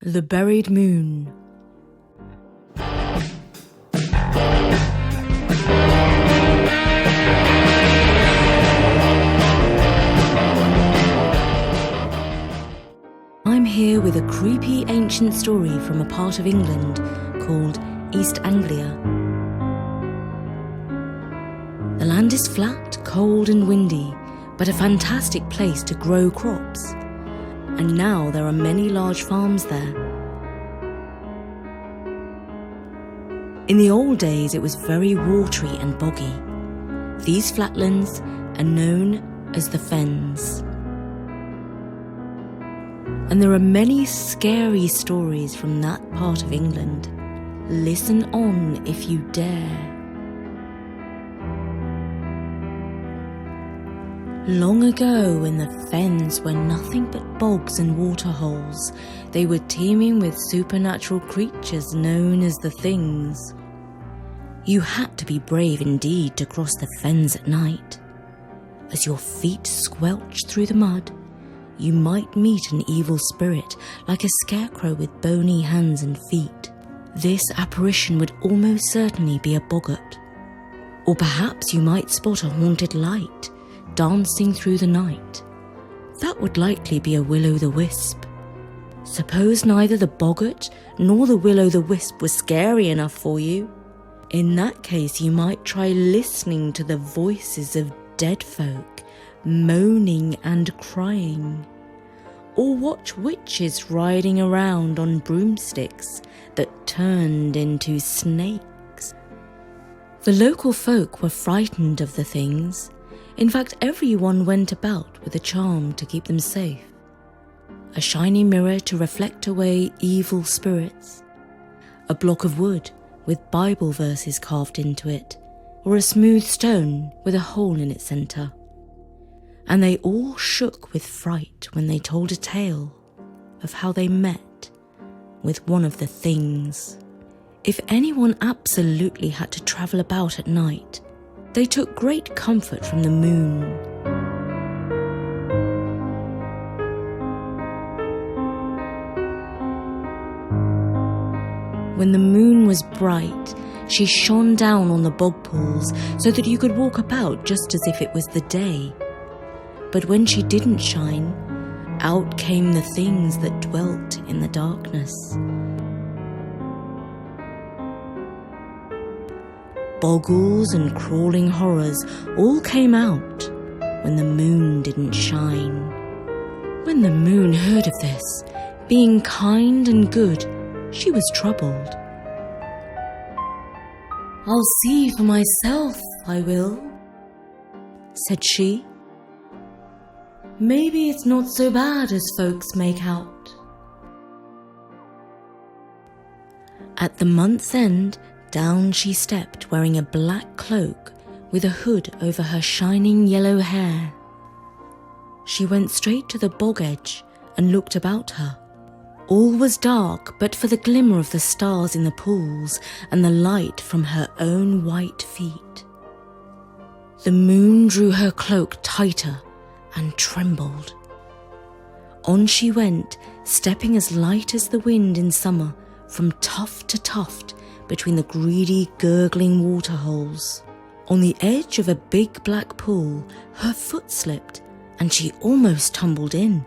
The Buried Moon. I'm here with a creepy ancient story from a part of England called East Anglia. The land is flat, cold and windy, but a fantastic place to grow crops. And now there are many large farms there. In the old days it was very watery and boggy. These flatlands are known as the Fens. And there are many scary stories from that part of England. Listen on if you dare. Long ago, when the Fens were nothing but bogs and waterholes, they were teeming with supernatural creatures known as the Things. You had to be brave indeed to cross the Fens at night. As your feet squelched through the mud, you might meet an evil spirit like a scarecrow with bony hands and feet. This apparition would almost certainly be a boggart. Or perhaps you might spot a haunted light dancing through the night. That would likely be a will-o'-the-wisp. Suppose neither the boggart nor the will-o'-the-wisp was scary enough for you. In that case, you might try listening to the voices of dead folk moaning and crying, or watch witches riding around on broomsticks that turned into snakes. The local folk were frightened of the Things. In fact, everyone went about with a charm to keep them safe. A shiny mirror to reflect away evil spirits, a block of wood with Bible verses carved into it, or a smooth stone with a hole in its centre. And they all shook with fright when they told a tale of how they met with one of the Things. If anyone absolutely had to travel about at night, they took great comfort from the moon. When the moon was bright, she shone down on the bog pools so that you could walk about just as if it was the day. But when she didn't shine, out came the Things that dwelt in the darkness. Boggles and crawling horrors all came out when the moon didn't shine. When the moon heard of this, being kind and good, she was troubled. "I'll see for myself, I will," said she. "Maybe it's not so bad as folks make out." At the month's end, down she stepped, wearing a black cloak with a hood over her shining yellow hair. She went straight to the bog edge and looked about her. All was dark but for the glimmer of the stars in the pools and the light from her own white feet. The moon drew her cloak tighter and trembled. On she went, stepping as light as the wind in summer, from tuft to tuft between the greedy, gurgling waterholes. On the edge of a big black pool, her foot slipped and she almost tumbled in.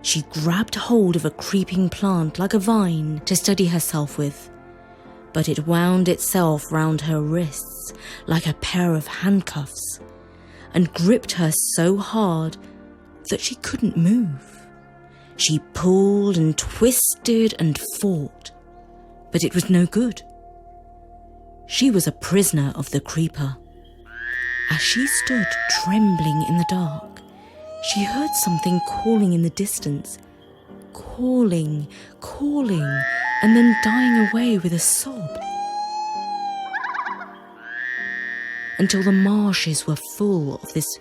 She grabbed hold of a creeping plant like a vine to steady herself with, but it wound itself round her wrists like a pair of handcuffs and gripped her so hard that she couldn't move. She pulled and twisted and fought, but it was no good. She was a prisoner of the creeper. As she stood trembling in the dark, she heard something calling in the distance, calling, and then dying away with a sob, until the marshes were full of this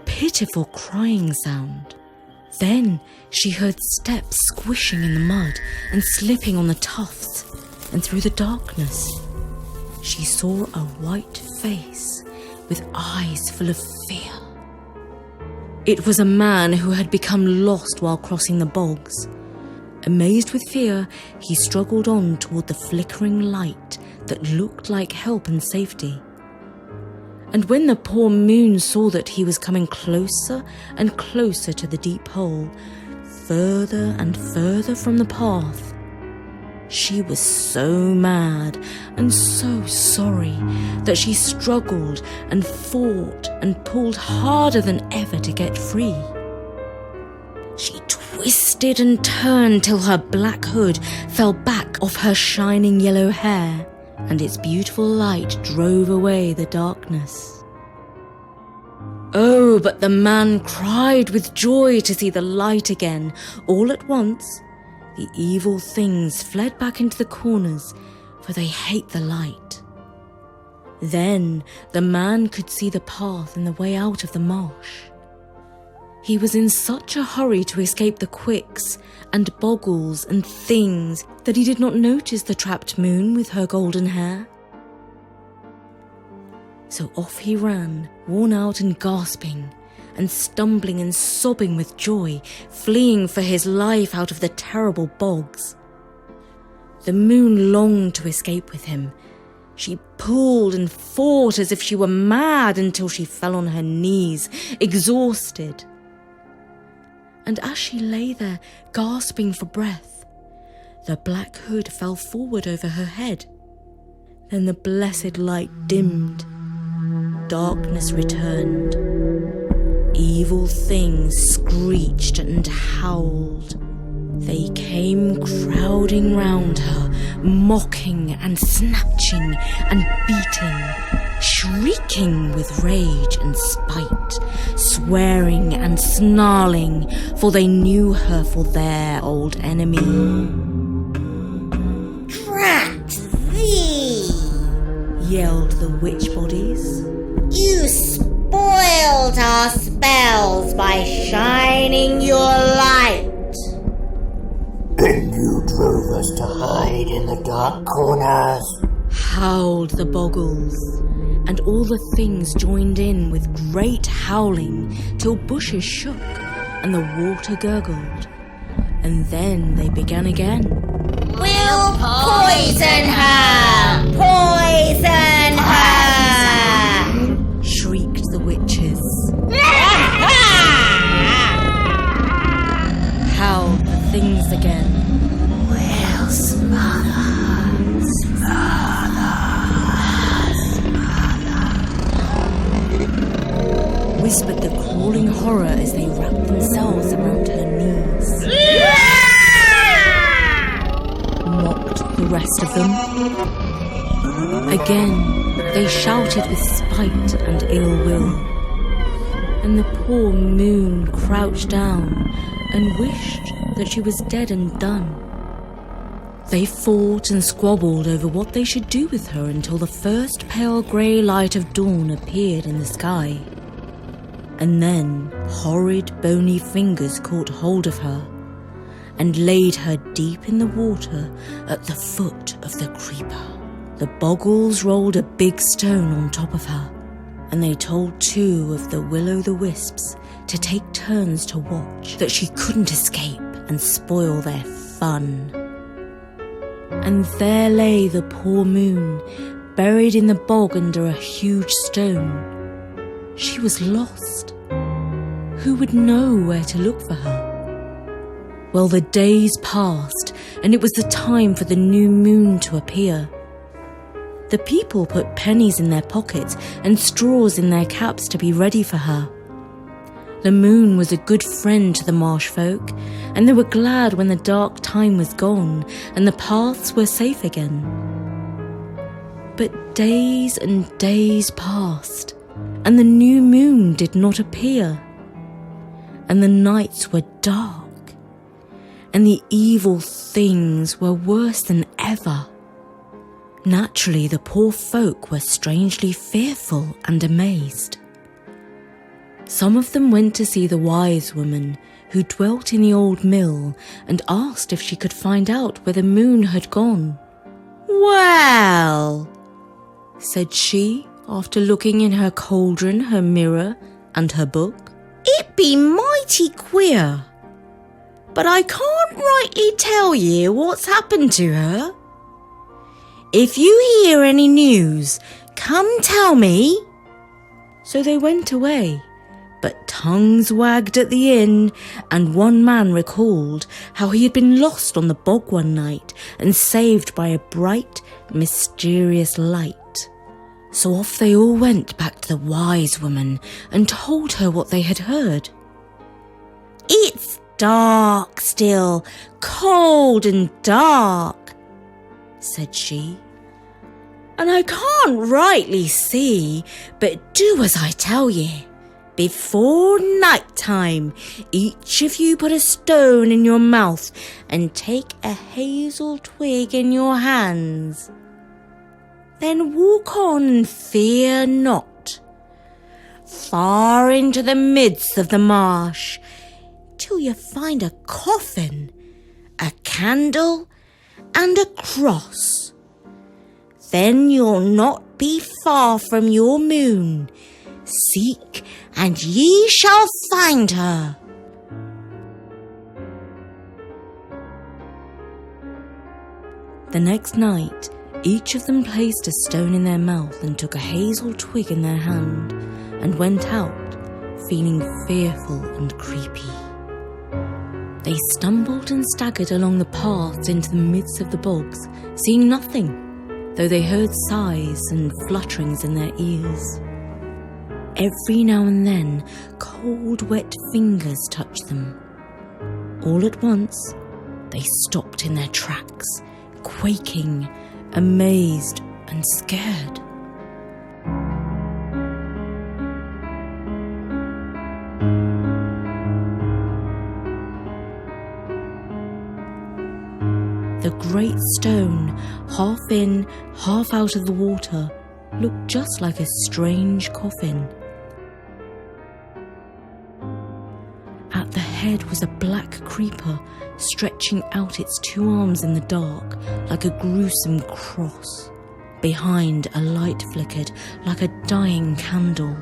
pitiful crying sound. Then she heard steps squishing in the mud and slipping on the tufts, and through the darkness, she saw a white face with eyes full of fear. It was a man who had become lost while crossing the bogs, Amazed with fear, he struggled on toward the flickering light that looked like help and safety. And when the poor moon saw that he was coming closer and closer to the deep hole, further and further from the path, she was so mad and so sorry that she struggled and fought and pulled harder than ever to get free. She twisted and turned till her black hood fell back off her shining yellow hair, and its beautiful light drove away the darkness. Oh, but the man cried with joy to see the light again. All at once, the evil things fled back into the corners, for they hate the light. Then the man could see the path and the way out of the marsh. He was in such a hurry to escape the quicks and boggles and things that he did not notice the trapped moon with her golden hair. So off he ran, worn out and gasping, and stumbling and sobbing with joy, fleeing for his life out of the terrible bogs. The moon longed to escape with him. She pulled and fought as if she were mad until she fell on her knees, exhausted. And as she lay there, gasping for breath, the black hood fell forward over her head. Then the blessed light dimmed. Darkness returned. Evil things screeched and howled. They came crowding round her, mocking and snatching and beating, shrieking with rage and spite, swearing and snarling, for they knew her for their old enemy. Drat thee! Yelled the witch bodies. You spoiled our spells by shining your light. And you drove us to hide in the dark corners. Howled the boggles, and all the things joined in with great howling till bushes shook and the water gurgled. And then they began again. We'll poison her! Poison her! Shrieked the witches. Howled the things again. We'll smother, Whispered the crawling horror as they wrapped themselves around her knees. Mocked the rest of them. Again, they shouted with spite and ill will. And the poor moon crouched down and wished that she was dead and done. They fought and squabbled over what they should do with her until the first pale grey light of dawn appeared in the sky. And then horrid bony fingers caught hold of her and laid her deep in the water at the foot of the creeper. The boggles rolled a big stone on top of her, and they told two of the will-o'-the-wisps to take turns to watch that she couldn't escape and spoil their fun. And there lay the poor moon, buried in the bog under a huge stone. She was lost. Who would know where to look for her? Well, the days passed, and it was the time for the new moon to appear. The people put pennies in their pockets and straws in their caps to be ready for her. The moon was a good friend to the marsh folk, and they were glad when the dark time was gone and the paths were safe again. But days and days passed, and the new moon did not appear, and the nights were dark, and the evil things were worse than ever. Naturally, the poor folk were strangely fearful and amazed. Some of them went to see the wise woman who dwelt in the old mill and asked if she could find out where the moon had gone. "Well," said she, after looking in her cauldron, her mirror, and her book, "it be mighty queer. but I can't rightly tell ye what's happened to her. If you hear any news, come tell me." So they went away, but tongues wagged at the inn, and one man recalled how he had been lost on the bog one night and saved by a bright, mysterious light. So off they all went back to the wise woman and told her what they had heard. "It's dark still, cold and dark," said she, "and I can't rightly see, but do as I tell ye. Before night time, each of you put a stone in your mouth and take a hazel twig in your hands. Then walk on and fear not, far into the midst of the marsh, till you find a coffin, a candle, and a cross. Then you'll not be far from your moon. Seek, and ye shall find her." The next night, each of them placed a stone in their mouth and took a hazel twig in their hand and went out, feeling fearful and creepy. They stumbled and staggered along the paths into the midst of the bogs, seeing nothing, though they heard sighs and flutterings in their ears. Every now and then, cold, wet fingers touched them. All at once, they stopped in their tracks, quaking, amazed and scared. The great stone, half in, half out of the water, looked just like a strange coffin. At the head was a black creeper stretching out its two arms in the dark like a gruesome cross. Behind, a light flickered like a dying candle.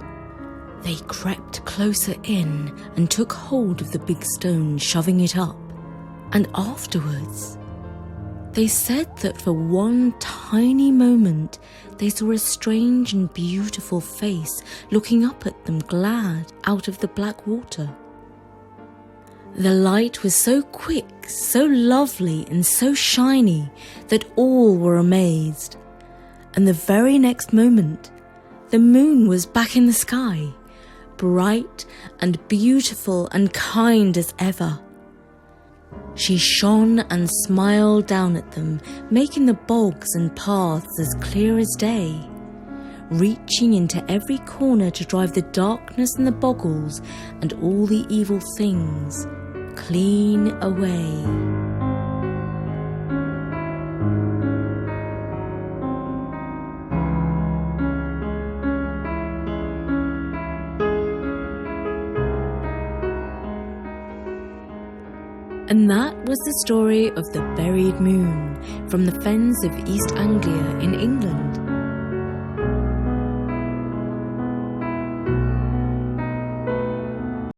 They crept closer in and took hold of the big stone, shoving it up. And afterwards, they said that for one tiny moment they saw a strange and beautiful face looking up at them, glad, out of the black water. The light was so quick, so lovely and so shiny that all were amazed. And the very next moment, the moon was back in the sky, bright and beautiful and kind as ever. She shone and smiled down at them, making the bogs and paths as clear as day, reaching into every corner to drive the darkness and the boggles and all the evil things clean away. And that was the story of the buried moon from the Fens of East Anglia in England.